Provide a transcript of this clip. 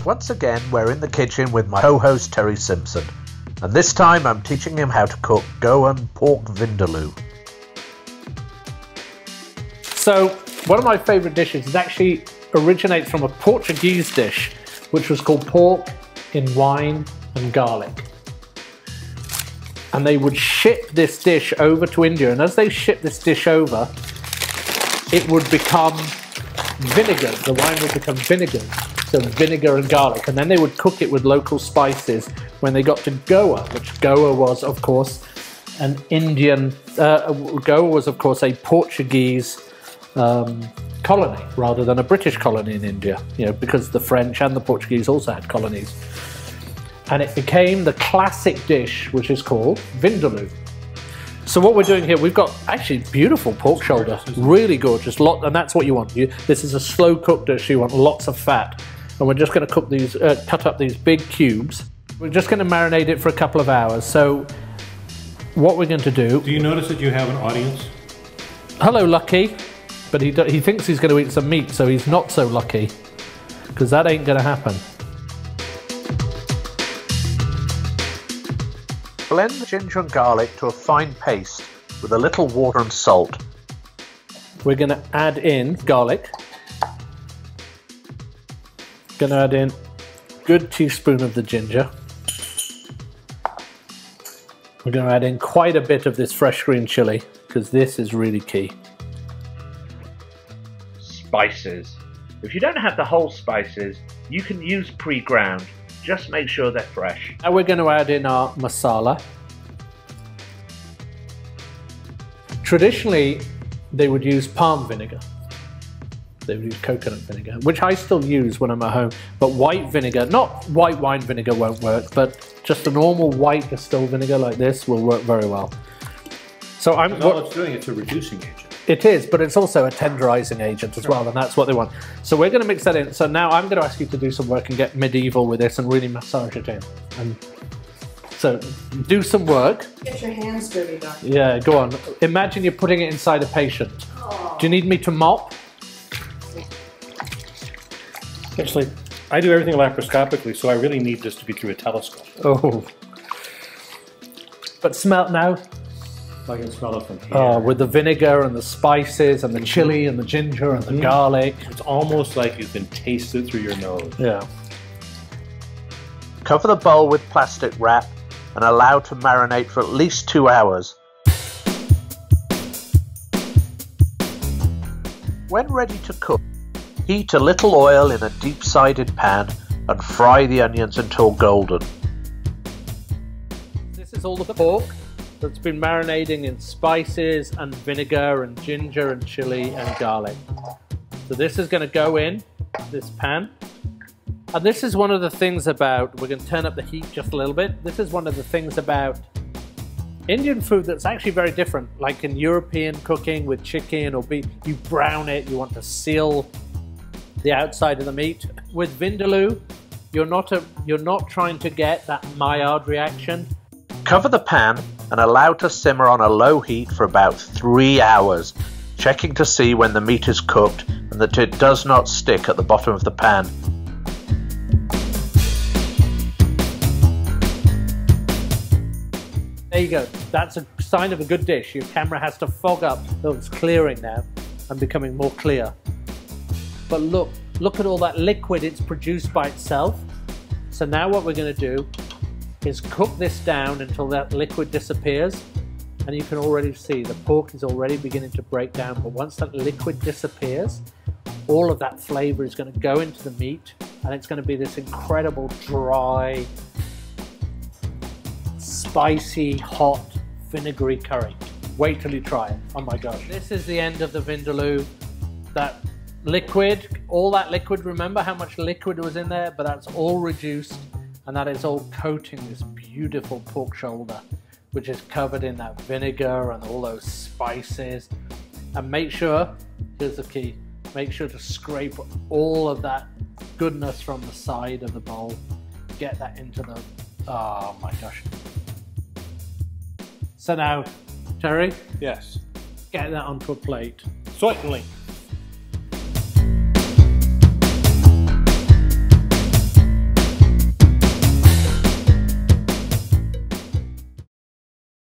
Once again, we're in the kitchen with my co-host Terry Simpson, and this time I'm teaching him how to cook Goan pork vindaloo. So, one of my favourite dishes actually originates from a Portuguese dish, which was called pork in wine and garlic. And they would ship this dish over to India, and as they shipped this dish over, it would become vinegar. The wine would become vinegar. So vinegar and garlic, and then they would cook it with local spices when they got to Goa, which Goa was, of course, an Indian, Goa was, of course, a Portuguese colony rather than a British colony in India, you know, because the French and the Portuguese also had colonies. And it became the classic dish, which is called Vindaloo. So what we're doing here, we've got actually beautiful pork shoulder, really gorgeous, and that's what you want. This is a slow cooked dish, you want lots of fat. And we're just going to cook these, cut up these big cubes. We're just going to marinate it for a couple of hours. So what we're going to do... Do you notice that you have an audience? Hello, Lucky. But he thinks he's going to eat some meat, so he's not so lucky. Because that ain't going to happen. Blend the ginger and garlic to a fine paste with a little water and salt. We're going to add in garlic. Going to add in a good teaspoon of the ginger. We're going to add in quite a bit of this fresh green chili, because this is really key. Spices. If you don't have the whole spices, you can use pre-ground. Just make sure they're fresh. Now we're going to add in our masala. Traditionally, they would use palm vinegar. They would use coconut vinegar, which I still use when I'm at home. But white vinegar, not white wine vinegar won't work, but just a normal white distilled vinegar like this will work very well. So all it's doing, it's a reducing agent. It is, but it's also a tenderizing agent as well, and that's what they want. So we're going to mix that in. So now I'm going to ask you to do some work and get medieval with this and really massage it in. And so do some work. Get your hands dirty, doctor. Yeah, go on. Imagine you're putting it inside a patient. Oh. Do you need me to mop? Actually, I do everything laparoscopically, so I really need this to be through a telescope. Oh. But smell now. I can smell it from here. Oh, with the vinegar and the spices and the chili and the ginger and the garlic. It's almost like you can taste it through your nose. Yeah. Cover the bowl with plastic wrap and allow to marinate for at least 2 hours. When ready to cook, heat a little oil in a deep-sided pan and fry the onions until golden. This is all the pork that's been marinating in spices and vinegar and ginger and chili and garlic. So this is going to go in this pan. And this is one of the things about, we're going to turn up the heat just a little bit. This is one of the things about Indian food that's actually very different. Like in European cooking with chicken or beef, you brown it, you want to seal the outside of the meat. With Vindaloo, you're not trying to get that Maillard reaction. Cover the pan and allow to simmer on a low heat for about 3 hours, checking to see when the meat is cooked and that it does not stick at the bottom of the pan. There you go. That's a sign of a good dish. Your camera has to fog up. Oh, it's clearing now and becoming more clear. But look at all that liquid it's produced by itself. So now what we're going to do is cook this down until that liquid disappears, and you can already see the pork is already beginning to break down. But once that liquid disappears, all of that flavor is going to go into the meat, and it's going to be this incredible dry, spicy, hot, vinegary curry. Wait till you try it. Oh my gosh. This is the end of the Vindaloo. That liquid, all that liquid, remember how much liquid was in there? But that's all reduced, and that is all coating this beautiful pork shoulder, which is covered in that vinegar and all those spices. And make sure, here's the key, make sure to scrape all of that goodness from the side of the bowl. Get that into the, oh my gosh. So now, Terry? Yes. Get that onto a plate. Certainly.